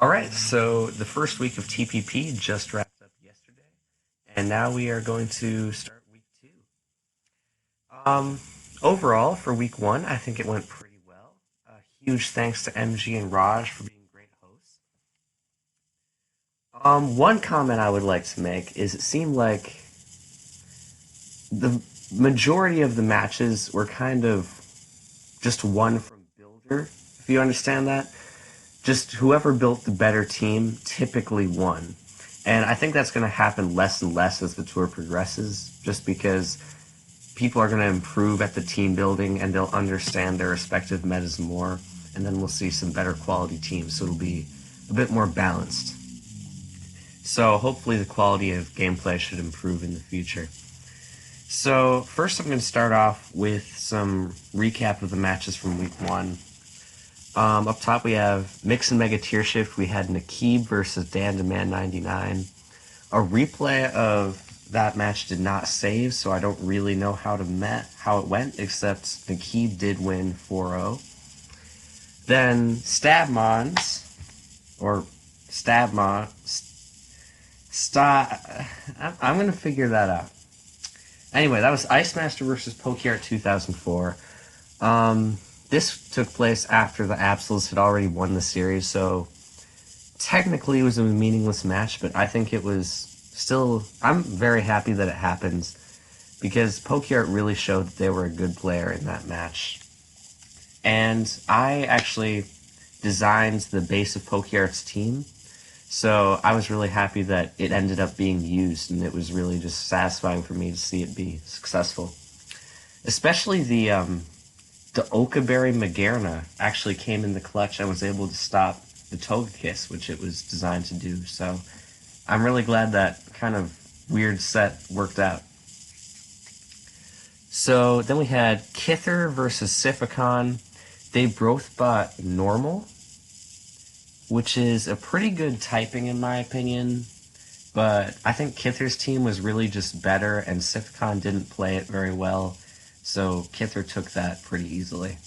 Alright, so the first week of TPP just wrapped up yesterday, and now we are going to start week two. Um, Overall, for week one, I think it went pretty well. Huge thanks to MG and Raj for being great hosts. One comment I would like to make is it seemed like the majority of the matches were kind of just won from builder, if you understand that. Just whoever built the better team typically won. And I think that's going to happen less and less as the tour progresses, just because people are going to improve at the team building and they'll understand their respective metas more, and then we'll see some better quality teams, so it'll be a bit more balanced. So hopefully the quality of gameplay should improve in the future. So first I'm going to start off with some recap of the matches from week one. Up top we have Mix and Mega Tier Shift. We had Nakib versus Dan Demand 99. A replay of that match did not save, so I don't really know how it went, except Nakib did win 4-0. Then Stabmons, or Stabmon, I'm going to figure that out. Anyway, that was Ice Master versus Pokeart 2004. This took place after the Absols had already won the series, so technically it was a meaningless match, but I think it was still... I'm very happy that it happened, because Pokeart really showed that they were a good player in that match. And I actually designed the base of Pokeart's team, so I was really happy that it ended up being used, and it was really just satisfying for me to see it be successful. Especially the Okaberry Magearna actually came in the clutch and was able to stop the Togekiss, which it was designed to do. So I'm really glad that kind of weird set worked out. So then we had Kither versus Siphicon. They both bought normal, which is a pretty good typing in my opinion. But I think Kither's team was really just better, and Siphicon didn't play it very well. So Kither took that pretty easily.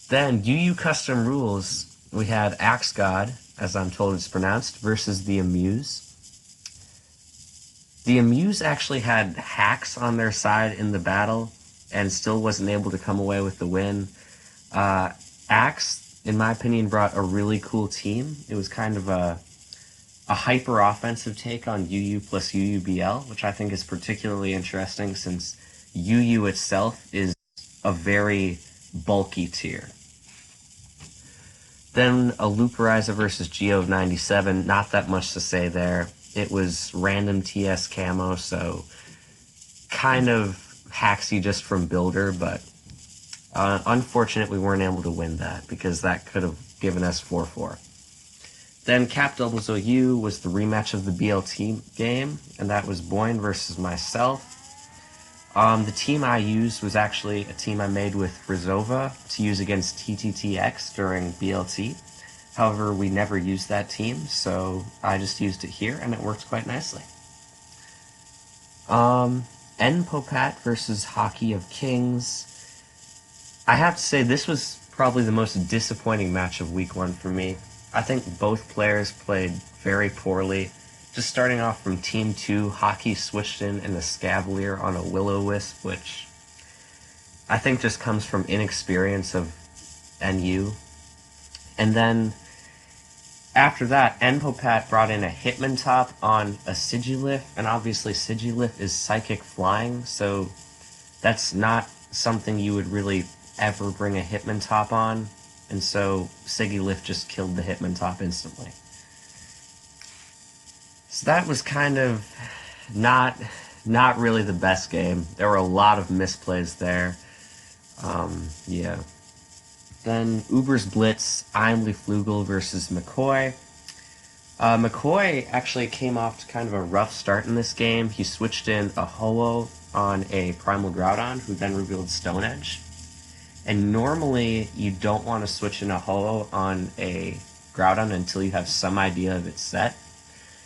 Then UU Custom Rules, we had Axe God, as I'm told it's pronounced, versus the Amuse. The Amuse actually had hacks on their side in the battle and still wasn't able to come away with the win. Axe, in my opinion, brought a really cool team. It was kind of a hyper-offensive take on UU plus UUBL, which I think is particularly interesting since UU itself is a very bulky tier. Then a Looperizer versus Geo 97, not that much to say there. It was random TS camo, so kind of hacksy just from builder, but unfortunate we weren't able to win that, because that could have given us 4-4. Then Cap Doubles OU was the rematch of the BLT game, and that was Boyne versus myself. The team I used was actually a team I made with Rizova to use against TTTX during BLT. However, we never used that team, so I just used it here, and it worked quite nicely. Npopat versus Hockey of Kings. I have to say, this was probably the most disappointing match of week one for me. I think both players played very poorly. Just starting off from Team 2, Hockey switched in a Scavalier on a Will-O-Wisp, which I think just comes from inexperience of NU. And then after that, Npopat brought in a Hitmontop on a Sigilyph, and obviously Sigilyph is Psychic Flying, so that's not something you would really ever bring a Hitmontop on, and so Sigilyph just killed the Hitmontop instantly. So that was kind of not really the best game. There were a lot of misplays there. Yeah. Then Uber's Blitz, Imly Flugel versus McCoy. McCoy actually came off to kind of a rough start in this game. He switched in a Ho-Oh on a Primal Groudon, who then revealed Stone Edge. And normally, you don't want to switch in a Ho-Oh on a Groudon until you have some idea of its set.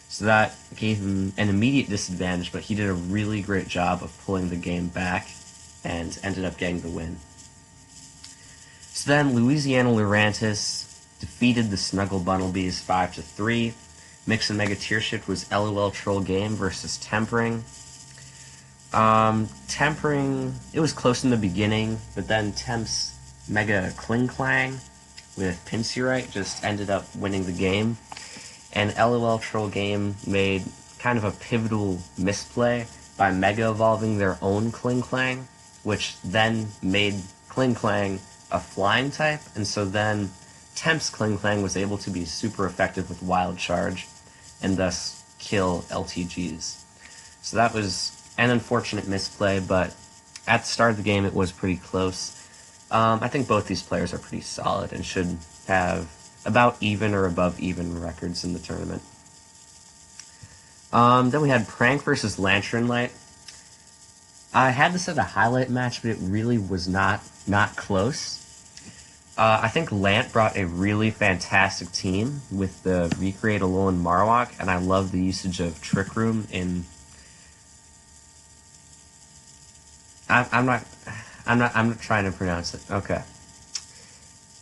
So that gave him an immediate disadvantage, but he did a really great job of pulling the game back and ended up getting the win. So then Louisiana Lurantis, defeated the Snuggle Bunnelbees 5-3. Mix and Mega Tier Shift was LOL Troll Game versus Tempering. Tempering, it was close in the beginning, but then Temp's Mega Kling Clang with Pinsirite just ended up winning the game. And LOL Troll Game made kind of a pivotal misplay by Mega evolving their own Kling Clang, which then made Kling Clang a flying type, and so then Temp's Kling Clang was able to be super effective with Wild Charge, and thus kill LTGs. So that was an unfortunate misplay, but at the start of the game it was pretty close. I think both these players are pretty solid and should have about even or above even records in the tournament. Then we had Prank versus Lantern Light. I had this at a highlight match, but it really was not close. I think Lant brought a really fantastic team with the Recreate Alolan Marowak, and I love the usage of Trick Room in. I'm not trying to pronounce it. Okay.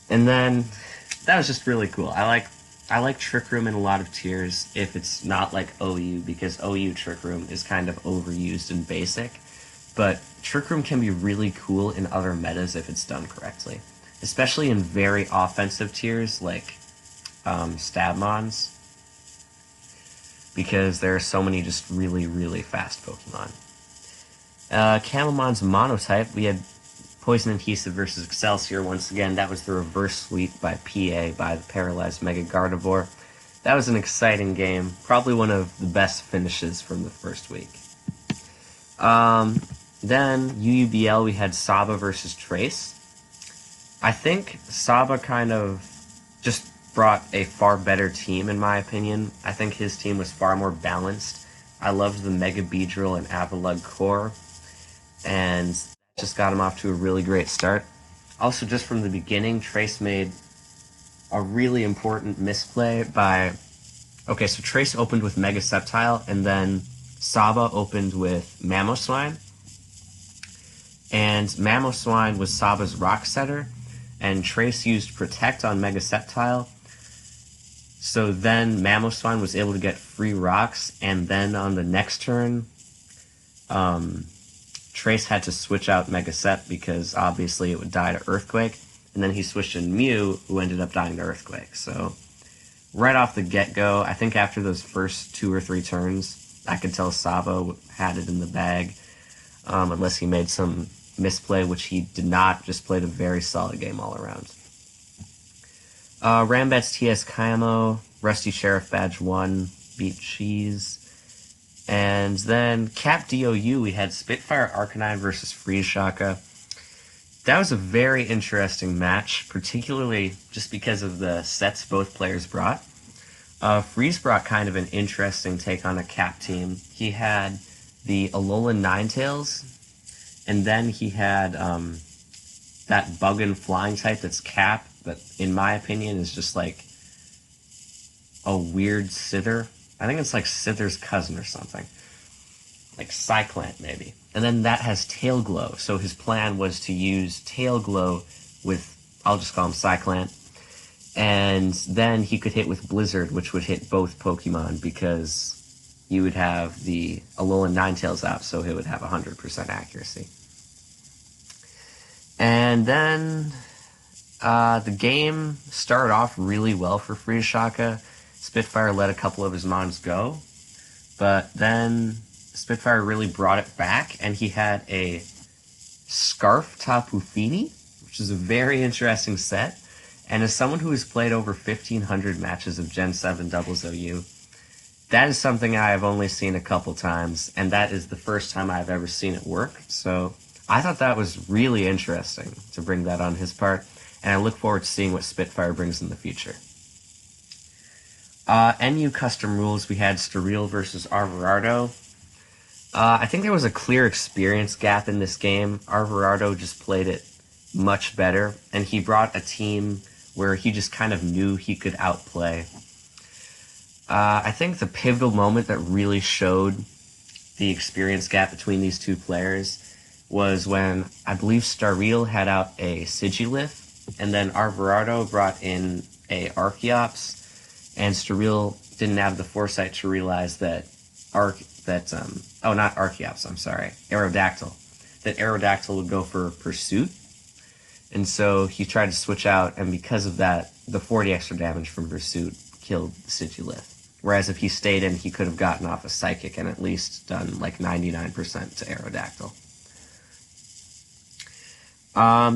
And then that was just really cool. I like Trick Room in a lot of tiers if it's not like OU, because OU Trick Room is kind of overused and basic. But Trick Room can be really cool in other metas if it's done correctly. Especially in very offensive tiers like Stabmons. Because there are so many just really, really fast Pokemon. Camelmon's Monotype, we had Poison Adhesive versus Excelsior. Once again, that was the reverse sweep by PA by the Paralyzed Mega Gardevoir. That was an exciting game. Probably one of the best finishes from the first week. Then, UUBL, we had Saba versus Trace. I think Saba kind of just brought a far better team, in my opinion. I think his team was far more balanced. I loved the Mega Beedrill and Avalugg core, and just got him off to a really great start. Also, just from the beginning, Trace made a really important misplay by... Okay, so Trace opened with Mega Sceptile, and then Saba opened with Mamoswine. And Mamoswine was Saba's Rock Setter, and Trace used Protect on Mega Sceptile. So then Mamoswine was able to get free rocks, and then on the next turn, Trace had to switch out Mega Sep because obviously it would die to Earthquake, and then he switched in Mew, who ended up dying to Earthquake. So right off the get-go, I think after those first 2 or 3 turns, I could tell Saba had it in the bag, unless he made some misplay, which he did not, just played a very solid game all around. Rambet's TS Kamo, Rusty Sheriff Badge 1, beat Cheese. And then Cap DOU, we had Spitfire Arcanine versus Freeze Shaka. That was a very interesting match, particularly just because of the sets both players brought. Freeze brought kind of an interesting take on a Cap team. He had the Alolan Ninetales, and then he had that Buggin Flying type that's Cap, that in my opinion is just like a weird Sither. I think it's like Sither's cousin or something. Like Cyclant, maybe. And then that has Tail Glow. So his plan was to use Tail Glow with, I'll just call him Cyclant. And then he could hit with Blizzard, which would hit both Pokemon because you would have the Alolan Ninetales out, so it would have 100% accuracy. And then the game started off really well for Freeze Shaka. Spitfire let a couple of his mons go, but then Spitfire really brought it back, and he had a Scarf Tapu Fini, which is a very interesting set. And as someone who has played over 1,500 matches of Gen 7 Doubles OU, that is something I have only seen a couple times, and that is the first time I've ever seen it work. So I thought that was really interesting to bring that on his part, and I look forward to seeing what Spitfire brings in the future. NU Custom Rules, we had Sterile versus Arvarado. I think there was a clear experience gap in this game. Arvarado just played it much better, and he brought a team where he just kind of knew he could outplay. I think the pivotal moment that really showed the experience gap between these two players was when I believe Sterile had out a Sigilyph, and then Arvarado brought in a Archeops, and Sterile didn't have the foresight to realize that not Archeops, I'm sorry, Aerodactyl. That Aerodactyl would go for Pursuit, and so he tried to switch out, and because of that, the 40 extra damage from Pursuit killed Sigilyph. Whereas if he stayed in, he could have gotten off a Psychic and at least done like 99% to Aerodactyl.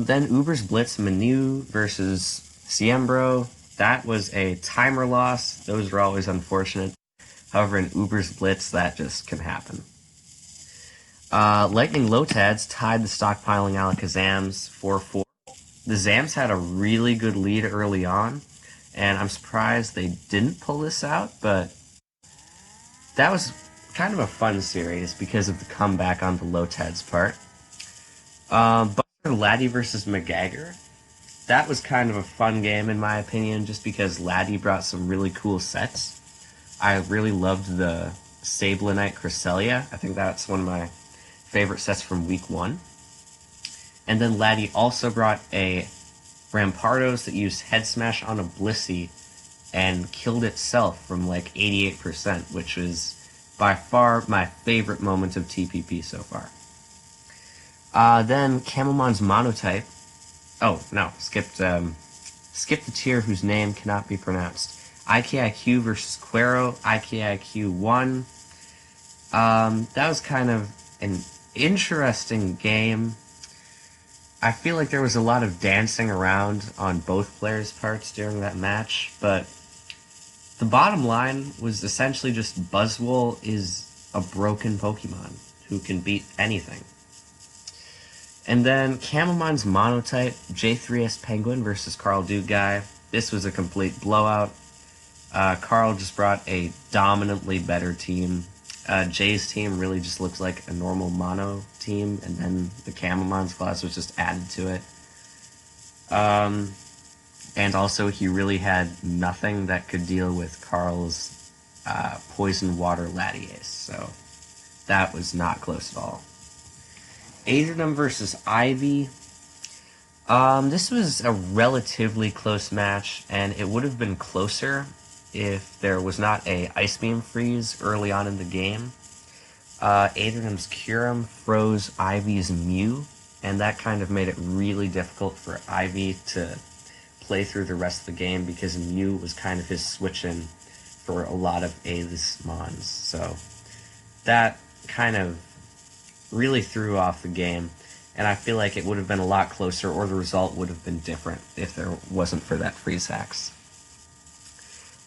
Then Uber's Blitz Manu versus Siembro. That was a timer loss. Those are always unfortunate. However, in Uber's Blitz, that just can happen. Lightning Lotads tied the stockpiling Alakazams 4-4. The Zams had a really good lead early on, and I'm surprised they didn't pull this out, but that was kind of a fun series because of the comeback on the Lotad's part. Laddie versus McGagger. That was kind of a fun game in my opinion, just because Laddie brought some really cool sets. I really loved the Sablenite Cresselia. I think that's one of my favorite sets from week 1. And then Laddie also brought a Rampardos that used Head Smash on a Blissey and killed itself from like 88%, which was by far my favorite moment of TPP so far. Then Camelmon's Monotype. Oh, no, skipped the tier whose name cannot be pronounced. IKIQ versus Quero. IKIQ won. That was kind of an interesting game. I feel like there was a lot of dancing around on both players' parts during that match, but the bottom line was essentially just Buzzwole is a broken Pokemon who can beat anything. And then Camelmon's Monotype, J3S Penguin versus Carl Duke Guy. This was a complete blowout. Carl just brought a dominantly better team. Jay's team really just looked like a normal mono team, and then the Camelmon's class was just added to it. And also, he really had nothing that could deal with Carl's Poison Water Latias, so that was not close at all. Adrianum versus Ivy. This was a relatively close match, and it would have been closer if there was not a Ice Beam freeze early on in the game. Adrianum's Kyurem froze Ivy's Mew, and that kind of made it really difficult for Ivy to play through the rest of the game because Mew was kind of his switch-in for a lot of A-list mons. So that kind of really threw off the game, and I feel like it would have been a lot closer, or the result would have been different if there wasn't for that freeze hacks.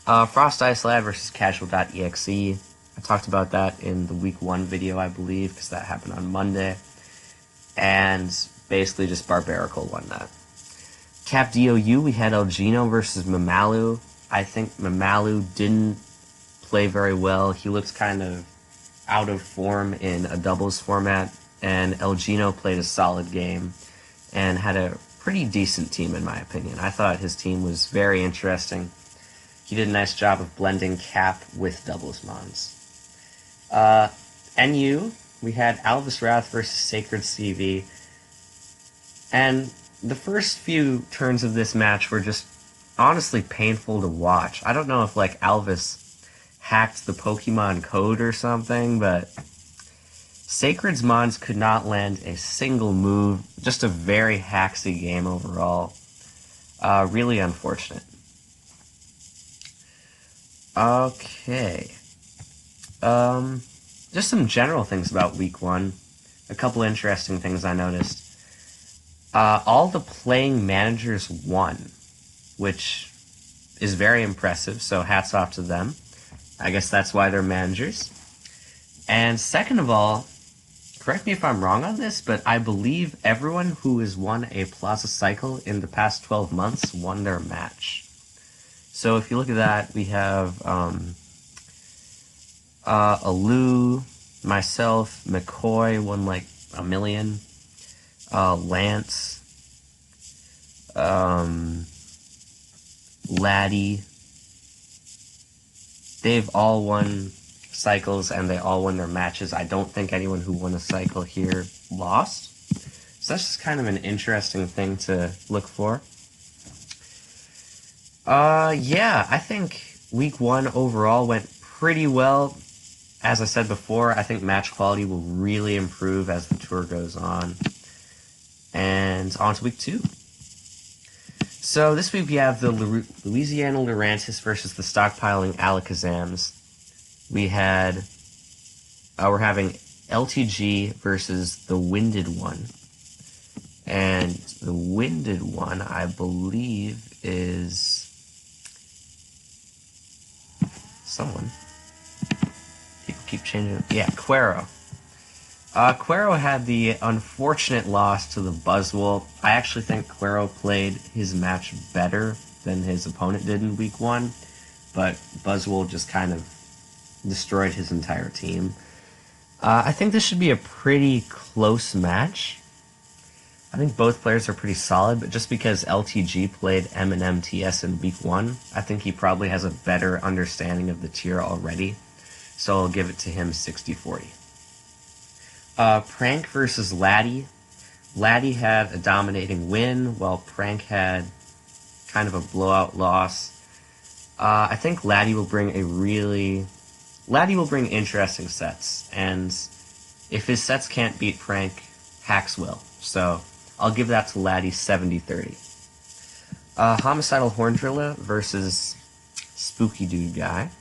Frost Ice Lad versus Casual.exe. I talked about that in the week 1 video, I believe, because that happened on Monday. And basically just Barbaracle won that. Cap DOU, we had Elgino versus Mamalu. I think Mamalu didn't play very well. He looked kind of out of form in a doubles format, and Elgino played a solid game and had a pretty decent team in my opinion. I thought his team was very interesting. He did a nice job of blending Cap with doubles mons. NU, we had Alvis Wrath versus Sacred CV, and the first few turns of this match were just honestly painful to watch. I don't know if like Alvis hacked the Pokemon code or something, but Sacred's mons could not land a single move. Just a very hacksy game overall. Really unfortunate. Okay. Just some general things about week 1. A couple interesting things I noticed. All the playing managers won, which is very impressive, so hats off to them. I guess that's why they're managers. And second of all, correct me if I'm wrong on this, but I believe everyone who has won a Plaza Cycle in the past 12 months won their match. So if you look at that, we have Alu, myself, McCoy won like 1 million, Lance, Laddie. They've all won cycles and they all won their matches. I don't think anyone who won a cycle here lost. So that's just kind of an interesting thing to look for. Yeah, I think week one overall went pretty well. As I said before, I think match quality will really improve as the tour goes on. And on to week two. So this week we have the Louisiana Lurantis versus the stockpiling Alakazams. We're having LTG versus the Winded One. And the Winded One, I believe, is someone. People keep changing. Yeah, Quero. Quero had the unfortunate loss to the Buzzwole. I actually think Quero played his match better than his opponent did in week one, but Buzzwole just kind of destroyed his entire team. I think this should be a pretty close match. I think both players are pretty solid, but just because LTG played MTS in week one, I think he probably has a better understanding of the tier already, so I'll give it to him 60-40. Prank versus Laddie. Laddie had a dominating win, while Prank had kind of a blowout loss. I think Laddie will bring interesting sets, and if his sets can't beat Prank, Hacks will. So I'll give that to Laddie 70-30. Homicidal Horndrilla versus Spooky Dude Guy.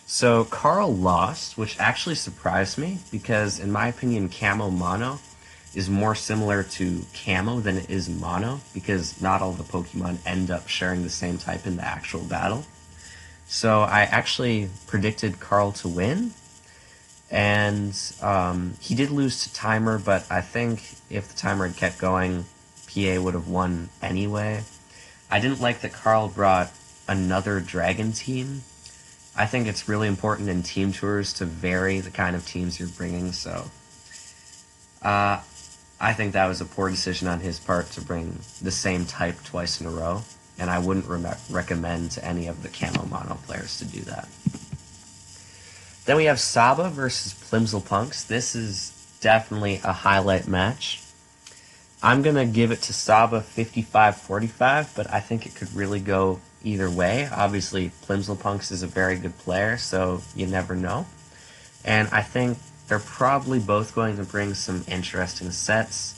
So Carl lost, which actually surprised me, because in my opinion, Camo Mono is more similar to Camo than it is Mono, because not all the Pokemon end up sharing the same type in the actual battle. So I actually predicted Carl to win, and he did lose to Timer, but I think if the timer had kept going, PA would have won anyway. I didn't like that Carl brought another Dragon team. I think it's really important in team tours to vary the kind of teams you're bringing, so I think that was a poor decision on his part to bring the same type twice in a row, and I wouldn't recommend to any of the Camo Mono players to do that. Then we have Saba versus Plimslepunks. This is definitely a highlight match. I'm going to give it to Saba 55-45, but I think it could really go either way. Obviously, Plimslepunks is a very good player, so you never know. And I think they're probably both going to bring some interesting sets.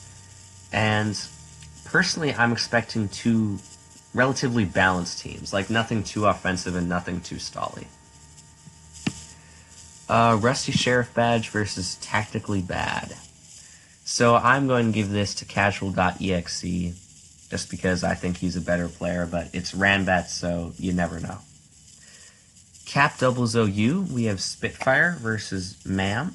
And personally, I'm expecting two relatively balanced teams, like nothing too offensive and nothing too stally. Rusty Sheriff Badge versus Tactically Bad. So I'm going to give this to Casual.exe, just because I think he's a better player, but it's Ranbat, so you never know. Cap Doubles OU, we have Spitfire versus Mam.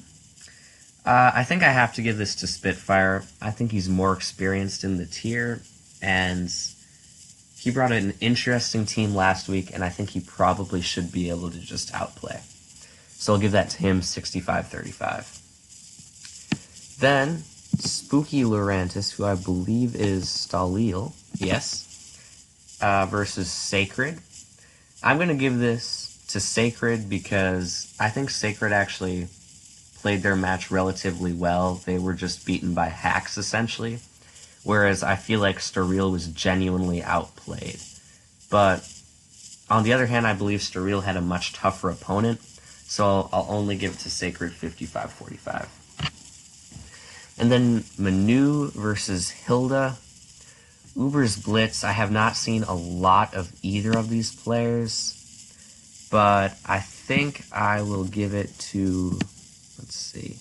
I think I have to give this to Spitfire. I think he's more experienced in the tier, and he brought an interesting team last week, and I think he probably should be able to just outplay. So I'll give that to him 65-35. Then, Spooky Lurantis, who I believe is Stalil, yes, versus Sacred. I'm going to give this to Sacred because I think Sacred actually played their match relatively well. They were just beaten by hacks, essentially, whereas I feel like Stalil was genuinely outplayed. But on the other hand, I believe Stalil had a much tougher opponent, so I'll only give it to Sacred 55-45. And then Manu versus Hilda. Uber's Blitz, I have not seen a lot of either of these players, but I think I will give it to, let's see,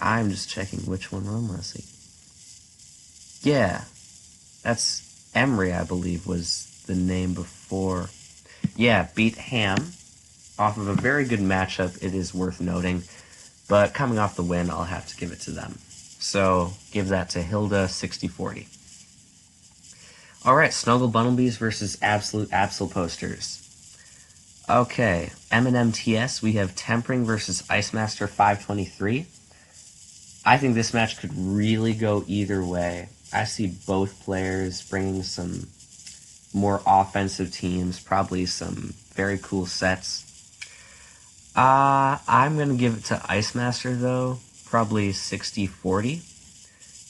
I'm just checking which one run last week. Yeah, that's Emery, I believe, was the name before. Yeah, beat Ham off of a very good matchup, it is worth noting, but coming off the win, I'll have to give it to them. So, give that to Hilda 60-40. Alright, Snuggle Bumblebees versus Absolute Absol Posters. Okay, MTS, we have Tempering versus Ice Master 523. I think this match could really go either way. I see both players bringing some more offensive teams, probably some very cool sets. I'm going to give it to Ice Master, though, probably 60-40,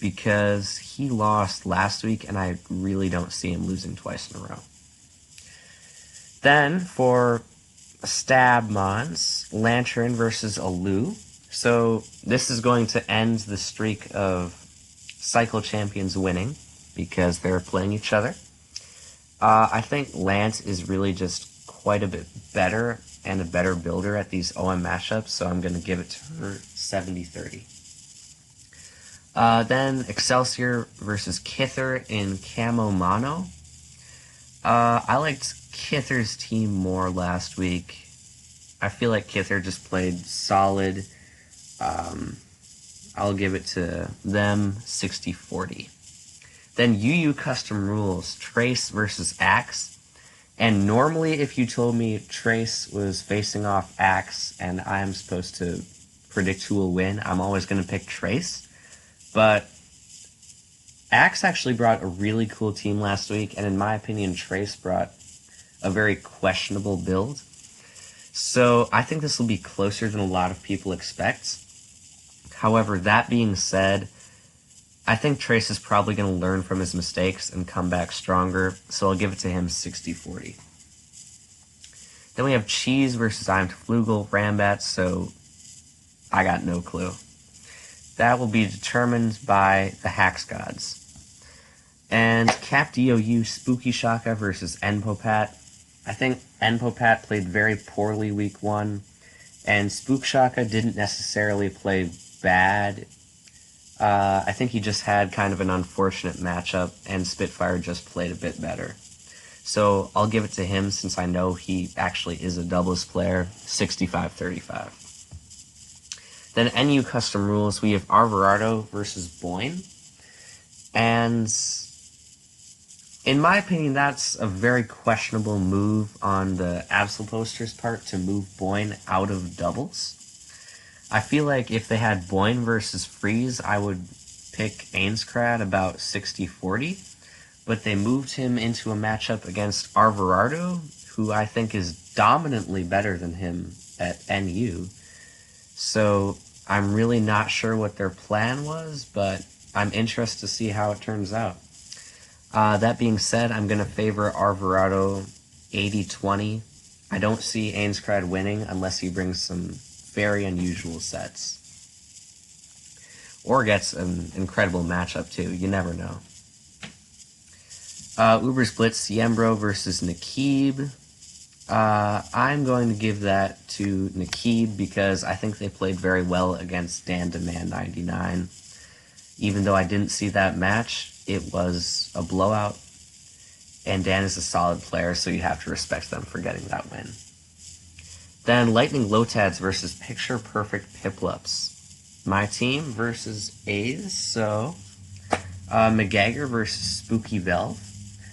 because he lost last week, and I really don't see him losing twice in a row. Then for Stab Mons, Lantern versus Alu. So this is going to end the streak of Cycle Champions winning because they're playing each other. I think Lance is really just quite a bit better and a better builder at these OM mashups, so I'm going to give it to her 70-30. Then Excelsior versus Kither in Camo Mono. I liked Kither's team more last week. I feel like Kither just played solid. I'll give it to them 60-40. Then UU Custom Rules, Trace versus Axe. And normally if you told me Trace was facing off Axe and I'm supposed to predict who will win, I'm always going to pick Trace. But Axe actually brought a really cool team last week, and in my opinion, Trace brought a very questionable build. So I think this will be closer than a lot of people expect. However, that being said, I think Trace is probably going to learn from his mistakes and come back stronger, so I'll give it to him 60-40. Then we have Cheese versus I'm Flugel Rambat, so I got no clue. That will be determined by the Hax Gods. And Cap DOU Spooky Shaka versus Enpopat. I think Enpopat played very poorly week 1, and Spook Shaka didn't necessarily play bad. I think he just had kind of an unfortunate matchup, and Spitfire just played a bit better. So I'll give it to him since I know he actually is a doubles player, 65-35. Then NU Custom Rules, we have Arverardo versus Boyne. And in my opinion, that's a very questionable move on the Absol Poster's part to move Boyne out of doubles. I feel like if they had Boyne versus Freeze, I would pick Ainscrad about 60-40. But they moved him into a matchup against Arverardo, who I think is dominantly better than him at NU. So I'm really not sure what their plan was, but I'm interested to see how it turns out. That being said, I'm going to favor Arverardo 80-20. I don't see Ainscrad winning unless he brings some very unusual sets. Or gets an incredible matchup too, you never know. Uber's Blitz, Yembro versus Nakib. I'm going to give that to Nakib because I think they played very well against Dan Demand 99. Even though I didn't see that match, it was a blowout. And Dan is a solid player, so you have to respect them for getting that win. Then Lightning Lotads versus Picture Perfect Piplups. My team versus A's, so McGagger versus Spooky Velve.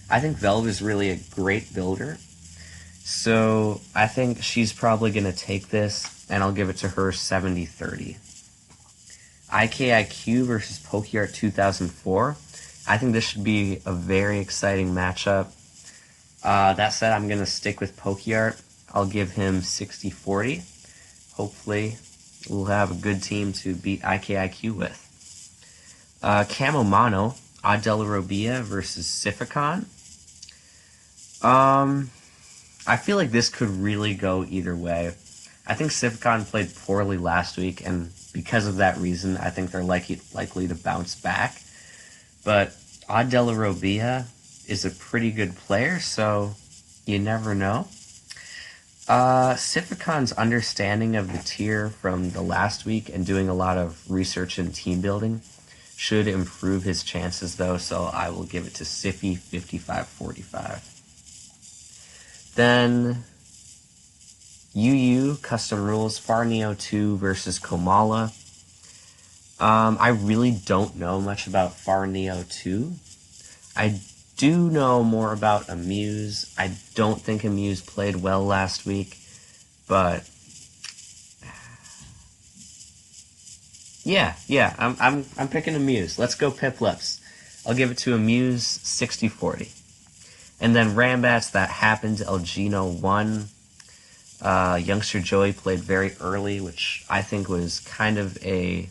I think Velve is really a great builder, so I think she's probably going to take this, and I'll give it to her 70-30. IKIQ versus Pokeart 2004. I think this should be a very exciting matchup. That said, I'm going to stick with Pokeart. I'll give him 60-40. Hopefully, we'll have a good team to beat IKIQ with. Camo Mono, Adela Robia versus Siphicon. I feel like this could really go either way. I think Siphicon played poorly last week, and because of that reason, I think they're likely to bounce back. But Adela Robia is a pretty good player, so you never know. Siphicon's understanding of the tier from the last week and doing a lot of research and team building should improve his chances, though, so I will give it to Siffy 55-45. Then UU Custom Rules, Farneo 2 versus Komala. I really don't know much about Farneo 2. I do know more about Amuse. I don't think Amuse played well last week, but yeah, I'm picking Amuse. Let's go Piplups. I'll give it to Amuse 60-40. And then Rambats, that happened. Elgino won. Youngster Joey played very early, which I think was kind of a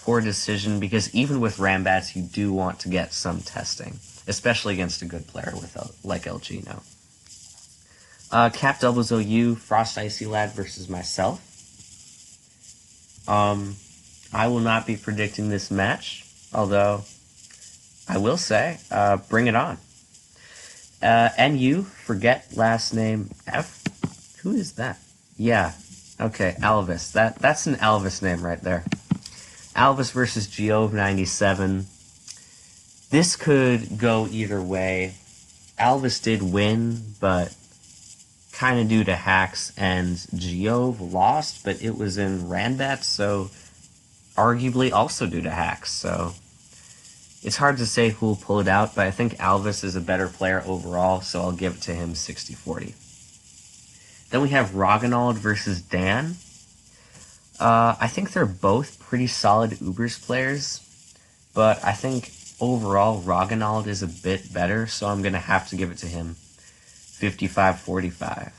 poor decision because even with Rambats, you do want to get some testing, especially against a good player like Elgino. Cap Doubles OU, Frost Icy Lad versus myself. I will not be predicting this match, although I will say, bring it on. NU, forget last name F. Who is that? Yeah, okay, Alvis. That's an Alvis name right there. Alvis versus Geove 97. This could go either way. Alvis did win, but kind of due to hacks, and Geove lost, but it was in Ranbat, so arguably also due to hacks. So it's hard to say who will pull it out, but I think Alvis is a better player overall, so I'll give it to him 60-40. Then we have Roggenwald versus Dan. I think they're both pretty solid Ubers players, but I think overall Roggenwald is a bit better, so I'm going to have to give it to him 55-45.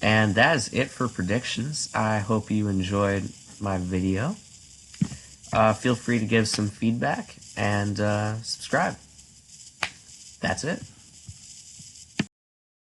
And that is it for predictions. I hope you enjoyed my video. Feel free to give some feedback and subscribe. That's it.